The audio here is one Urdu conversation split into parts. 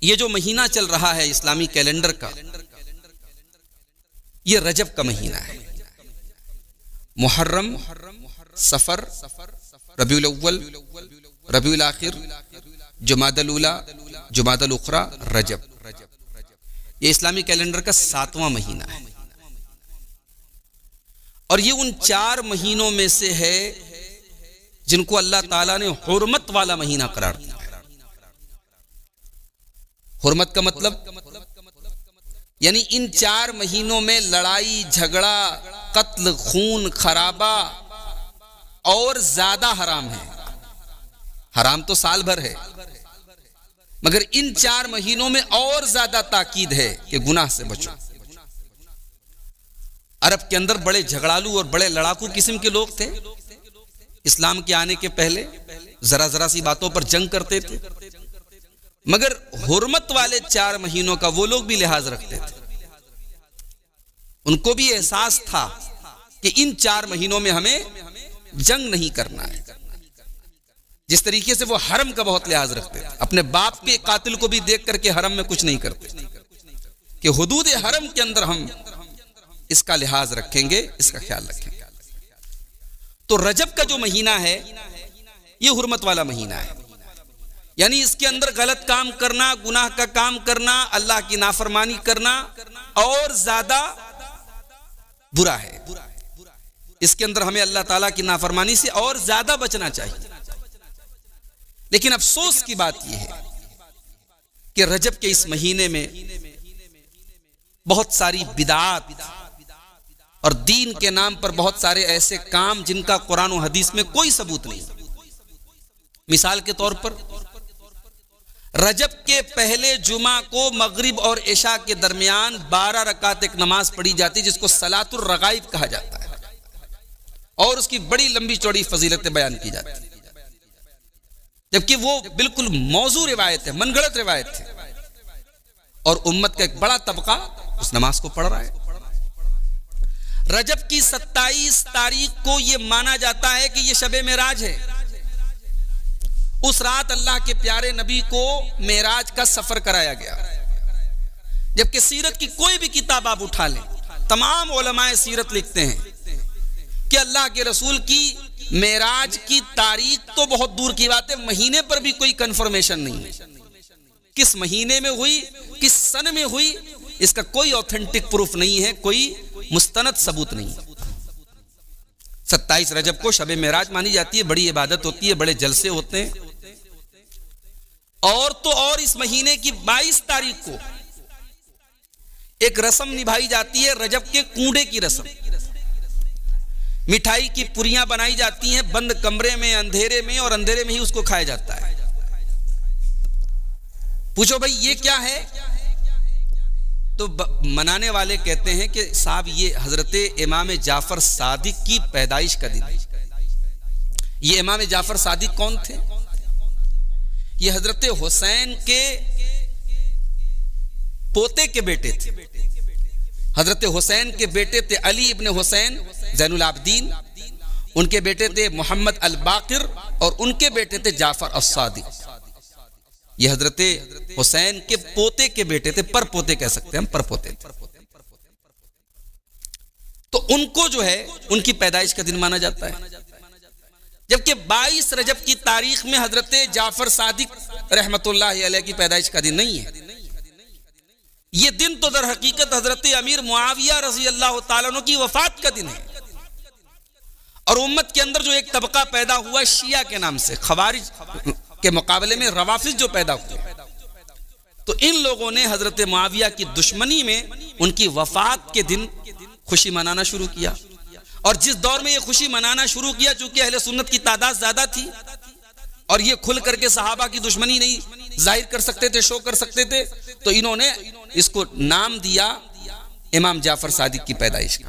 یہ جو مہینہ چل رہا ہے اسلامی کیلنڈر کا، یہ رجب کا مہینہ ہے۔ محرم، صفر، ربیع الاول، ربیع الاخر، جمادی الاولی، جمادی الاخری، رجب، یہ اسلامی کیلنڈر کا 7واں مہینہ ہے، اور یہ ان 4 مہینوں میں سے ہے جن کو اللہ تعالیٰ نے حرمت والا مہینہ قرار دیا ہے۔ حرمت کا مطلب یعنی ان 4 مہینوں میں لڑائی جھگڑا، قتل، خون خرابہ اور زیادہ حرام ہے۔ حرام تو سال بھر ہے، مگر ان 4 مہینوں میں اور زیادہ تاکید ہے کہ گناہ سے بچو۔ عرب کے اندر بڑے جھگڑالو اور بڑے لڑاکو قسم کے لوگ تھے۔ اسلام کے آنے کے پہلے ذرا سی باتوں پر جنگ کرتے تھے، مگر حرمت والے 4 مہینوں کا وہ لوگ بھی لحاظ رکھتے تھے۔ ان کو بھی احساس تھا کہ ان 4 مہینوں میں ہمیں جنگ نہیں کرنا ہے۔ جس طریقے سے وہ حرم کا بہت لحاظ رکھتے تھے، اپنے باپ کے قاتل کو بھی دیکھ کر کے حرم میں کچھ نہیں کرتے کہ حدود حرم کے اندر ہم اس کا لحاظ رکھیں گے، اس کا خیال رکھیں گے۔ تو رجب کا جو مہینہ ہے یہ حرمت والا مہینہ ہے، یعنی اس کے اندر غلط کام کرنا، گناہ کا کام کرنا، اللہ کی نافرمانی کرنا اور زیادہ برا ہے۔ اس کے اندر ہمیں اللہ تعالیٰ کی نافرمانی سے اور زیادہ بچنا چاہیے۔ لیکن افسوس کی بات یہ ہے کہ رجب کے اس مہینے میں بہت ساری بدعات اور دین کے نام پر بہت سارے ایسے کام جن کا قرآن و حدیث میں کوئی ثبوت نہیں۔ مثال کے طور پر رجب کے پہلے جمعہ کو مغرب اور عشاء کے درمیان 12 رکعت ایک نماز پڑھی جاتی جس کو صلاۃ الرغائب کہا جاتا ہے، اور اس کی بڑی لمبی چوڑی فضیلتیں بیان کی جاتی ہیں، جبکہ وہ بالکل موضوع روایت ہے، من گھڑت روایت ہے، اور امت کا ایک بڑا طبقہ اس نماز کو پڑھ رہا ہے۔ رجب کی 27 تاریخ کو یہ مانا جاتا ہے کہ یہ شب معراج ہے۔ اس رات اللہ کے پیارے نبی کو معراج کا سفر کرایا گیا، جبکہ سیرت کی کوئی بھی کتاب آپ اٹھا لیں، تمام علماء سیرت لکھتے ہیں کہ اللہ کے رسول کی معراج کی تاریخ تو بہت دور کی بات ہے، مہینے پر بھی کوئی کنفرمیشن نہیں ہے۔ کس مہینے میں ہوئی، کس سن میں ہوئی، اس کا کوئی اوتھینٹک پروف نہیں ہے، کوئی مستند ثبوت نہیں ہے۔ 27 رجب کو شب معراج مانی جاتی ہے، بڑی عبادت ہوتی ہے، بڑے جلسے ہوتے ہیں، اور تو اور اس مہینے کی 22 تاریخ کو ایک رسم نبھائی جاتی ہے، رجب کے کنڈے کی رسم۔ مٹھائی کی پوریاں بنائی جاتی ہیں بند کمرے میں، اندھیرے میں، اور اندھیرے میں ہی اس کو کھایا جاتا ہے۔ پوچھو بھائی یہ کیا ہے؟ تو منانے والے کہتے ہیں کہ صاحب یہ حضرت امام جعفر صادق کی پیدائش کا دن ہے۔ یہ امام جعفر صادق کون تھے؟ یہ حضرت حسین کے پوتے کے بیٹے تھے۔ حضرت حسین کے بیٹے تھے علی ابن حسین زین العابدین، ان کے بیٹے تھے محمد الباقر، اور ان کے بیٹے تھے جعفر الصادق۔ یہ حضرت حسین کے پوتے کے بیٹے تھے، پر پوتے کہہ سکتے ہیں ہم، پر پوتے تھے۔ تو ان کو جو ہے ان کی پیدائش کا دن مانا جاتا ہے، جبکہ 22 رجب کی تاریخ میں حضرت جعفر صادق رحمت اللہ علیہ کی پیدائش کا دن نہیں ہے۔ یہ دن تو در حقیقت حضرت امیر معاویہ رضی اللہ تعالیٰ عنہ کی وفات کا دن ہے، اور امت کے اندر جو ایک طبقہ پیدا ہوا شیعہ کے نام سے، خوارج کے مقابلے میں روافض جو پیدا ہوئے، تو ان لوگوں نے حضرت معاویہ کی دشمنی میں ان کی وفات کے دن خوشی منانا شروع کیا، اور جس دور میں یہ خوشی منانا شروع کیا، چونکہ اہل سنت کی تعداد زیادہ تھی اور یہ کھل کر کے صحابہ کی دشمنی نہیں ظاہر کر سکتے تھے، شو کر سکتے تھے، تو انہوں نے اس کو نام دیا امام جعفر صادق کی پیدائش کا،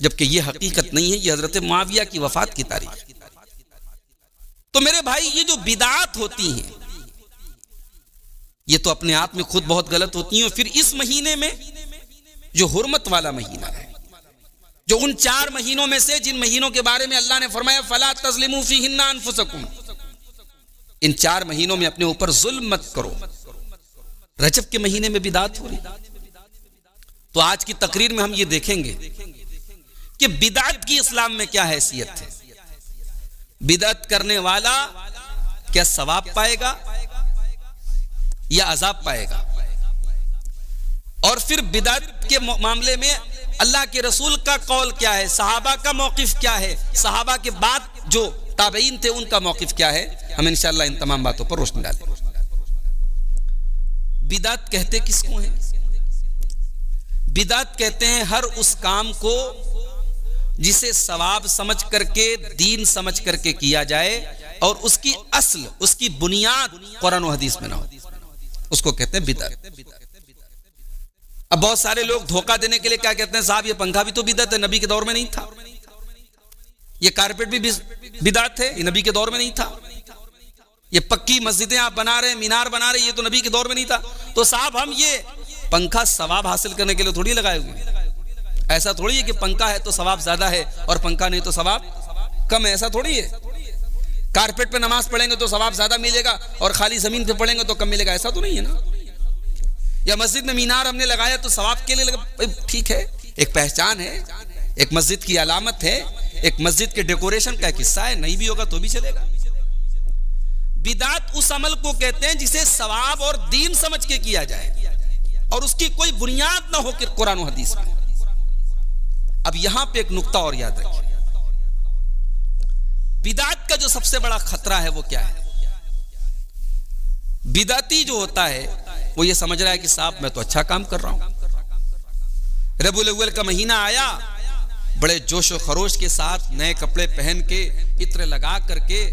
جبکہ یہ حقیقت نہیں ہے، یہ حضرت معاویہ کی وفات کی تاریخ۔ تو میرے بھائی یہ جو بدعات ہوتی ہیں یہ تو اپنے آپ میں خود بہت غلط ہوتی ہیں، اور پھر اس مہینے میں جو حرمت والا مہینہ ہے، جو ان 4 مہینوں میں سے جن مہینوں کے بارے میں اللہ نے فرمایا فَلَا تَظْلِمُوا فِيهِنَّ أَنفُسَكُمْ، ان 4 مہینوں میں اپنے اوپر ظلم مت کرو۔ رجب کے مہینے میں بدعت ہو رہی. تو آج کی تقریر میں ہم یہ دیکھیں گے کہ بدعت کی اسلام میں کیا حیثیت ہے. بدعت کرنے والا کیا ثواب پائے گا یا عذاب پائے گا؟ اور پھر بدعت کے معاملے میں اللہ کے رسول کا قول کیا ہے، صحابہ کا موقف کیا ہے، صحابہ کے بعد جو تابعین تھے ان کا موقف کیا ہے. ہم انشاءاللہ ان تمام باتوں پر روشنی ڈالیں. بدعت کہتے کس کو ہیں؟ بدعت کہتے ہیں ہر اس کام کو جسے ثواب سمجھ کر کے، دین سمجھ کر کے کیا جائے اور اس کی اصل، اس کی بنیاد قرآن و حدیث میں نہ ہو، اس کو کہتے ہیں بدعت. اب بہت سارے لوگ دھوکہ دینے کے لیے کیا کہتے ہیں، صاحب یہ پنکھا بھی تو بدعت ہے، نبی کے دور میں نہیں تھا. یہ کارپیٹ بھی بدعت ہے، یہ نبی کے دور میں نہیں تھا. یہ پکی مسجدیں آپ بنا رہے ہیں، مینار بنا رہے ہیں، یہ تو نبی کے دور میں نہیں تھا. تو صاحب ہم یہ پنکھا ثواب حاصل کرنے کے لیے تھوڑی لگائے ہوئے. ایسا تھوڑی ہے کہ پنکھا ہے تو ثواب زیادہ ہے اور پنکھا نہیں تو ثواب کم ہے. ایسا تھوڑی ہے. کارپیٹ پہ نماز پڑھیں گے تو ثواب زیادہ ملے گا اور خالی زمین پہ پڑھیں گے تو کم ملے گا. ایسا تو نہیں ہے نا. یا مسجد میں مینار ہم نے لگایا تو ثواب کے لیے لگا، ٹھیک ہے، ایک پہچان ہے، ایک مسجد کی علامت ہے، ایک مسجد کے ڈیکوریشن کا ایک حصہ ہے، نہیں بھی ہوگا تو بھی چلے گا. بدعت اس عمل کو کہتے ہیں جسے ثواب اور دین سمجھ کے کیا جائے اور اس کی کوئی بنیاد نہ ہو کہ قرآن و حدیث میں. اب یہاں پہ ایک نقطہ اور یاد رکھیں، بدعت کا جو سب سے بڑا خطرہ ہے وہ کیا ہے؟ بدعتی جو ہوتا ہے وہ یہ سمجھ رہا ہے کہ صاحب میں تو اچھا کام کر رہا ہوں. ربیع الاول کا مہینہ آیا، بڑے جوش و خروش کے ساتھ نئے کپڑے پہن کے، عطر لگا کر کے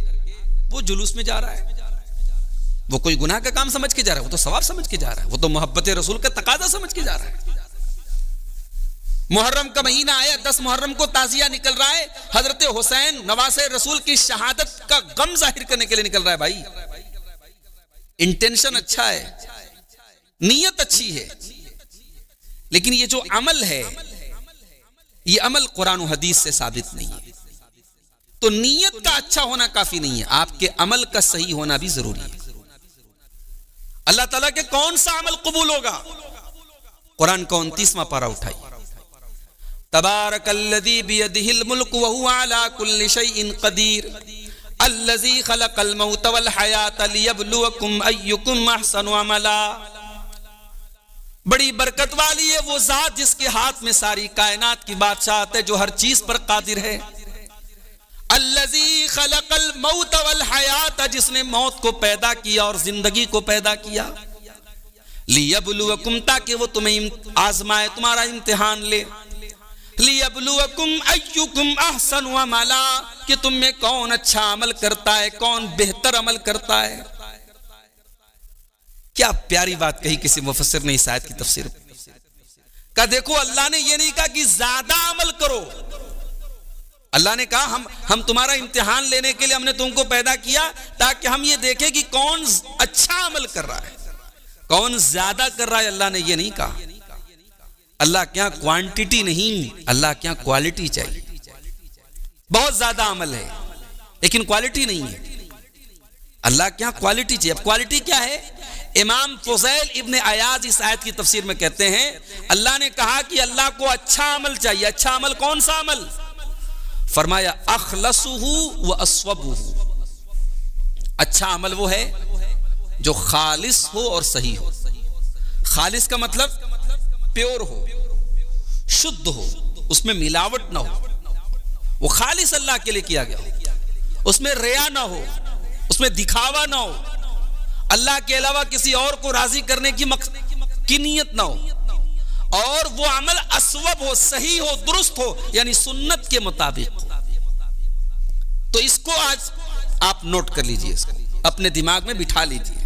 وہ جلوس میں جا رہا ہے. وہ کوئی گناہ کا کام سمجھ کے جا رہا ہے، وہ تو ثواب سمجھ کے جا رہا ہے، وہ تو محبت رسول کا تقاضا سمجھ کے جا رہا ہے. محرم کا مہینہ آیا، 10 محرم کو تعزیہ نکل رہا ہے، حضرت حسین نواسہ رسول کی شہادت کا غم ظاہر کرنے کے لیے نکل رہا ہے. بھائی انٹینشن اچھا ہے، نیت اچھی ہے، لیکن یہ جو عمل ہے یہ عمل قرآن و حدیث سے ثابت نہیں ہے. تو نیت کا اچھا ہونا کافی نہیں ہے، آپ کے عمل کا صحیح ہونا بھی ضروری ہے. اللہ تعالیٰ کے کون سا عمل قبول ہوگا؟ قرآن کا 29واں پارہ اٹھائیے. تبارک الذی بیدہ الملک وہو علی کل شیء قدیر الذی خلق الموت والحیاۃ لیبلوکم ایکم احسن عملا. بڑی برکت والی ہے وہ ذات جس کے ہاتھ میں ساری کائنات کی بادشاہت ہے، جو ہر چیز پر قادر ہے. الذی خلق الموت والحیاۃ، جس نے موت کو پیدا کیا اور زندگی کو پیدا کیا. لیبلوکم، تاکہ وہ تمہیں آزمائے، تمہارا امتحان لے. لیبلوکم ایکم احسن عملا، کہ تم میں کون اچھا عمل کرتا ہے، کون بہتر عمل کرتا ہے. کیا پیاری بات کہی کسی مفسر نے اس آیت کی تفسیر میں. کہا دیکھو اللہ نے یہ نہیں کہا کہ زیادہ عمل کرو، اللہ نے کہا ہم تمہارا امتحان لینے کے لیے ہم نے تم کو پیدا کیا تاکہ ہم یہ دیکھیں کہ کون اچھا عمل کر رہا ہے، کون زیادہ کر رہا ہے. اللہ نے یہ نہیں کہا. اللہ کیا کوانٹیٹی نہیں، اللہ کیا کوالٹی چاہیے. بہت زیادہ عمل ہے لیکن کوالٹی نہیں ہے. اللہ کیا کوالٹی چاہیے. اب کوالٹی کیا ہے؟ امام فضیل ابن عیاض اس آیت کی تفسیر میں کہتے ہیں اللہ نے کہا کہ اللہ کو اچھا عمل چاہیے. اچھا عمل کون سا عمل؟ فرمایا اخلصہ و اصوبہ. اچھا عمل وہ ہے جو خالص ہو اور صحیح ہو. خالص کا مطلب پیور ہو، شدھ ہو، اس میں ملاوٹ نہ ہو، وہ خالص اللہ کے لیے کیا گیا ہو، اس میں ریا نہ ہو، اس میں دکھاوا نہ ہو، اللہ کے علاوہ کسی اور کو راضی کرنے کی نیت نہ ہو، اور وہ عمل اصوب ہو، صحیح ہو، درست ہو، یعنی سنت کے مطابق ہو. تو اس کو آج آپ نوٹ کر لیجئے، اس کو اپنے دماغ میں بٹھا لیجئے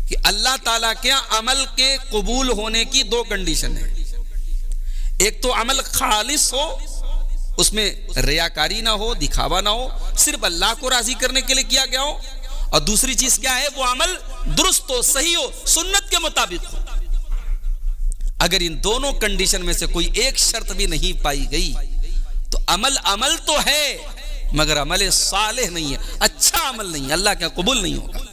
کہ اللہ تعالیٰ کے عمل کے قبول ہونے کی 2 کنڈیشن ہیں. ایک تو عمل خالص ہو، اس میں ریاکاری نہ ہو، دکھاوا نہ ہو، صرف اللہ کو راضی کرنے کے لیے کیا گیا ہو. اور دوسری چیز کیا ہے؟ وہ عمل درست ہو، صحیح ہو، سنت کے مطابق ہو. اگر ان دونوں کنڈیشن میں سے کوئی ایک شرط بھی نہیں پائی گئی تو عمل تو ہے مگر عمل صالح نہیں ہے، اچھا عمل نہیں ہے، اللہ کیا قبول نہیں ہوگا.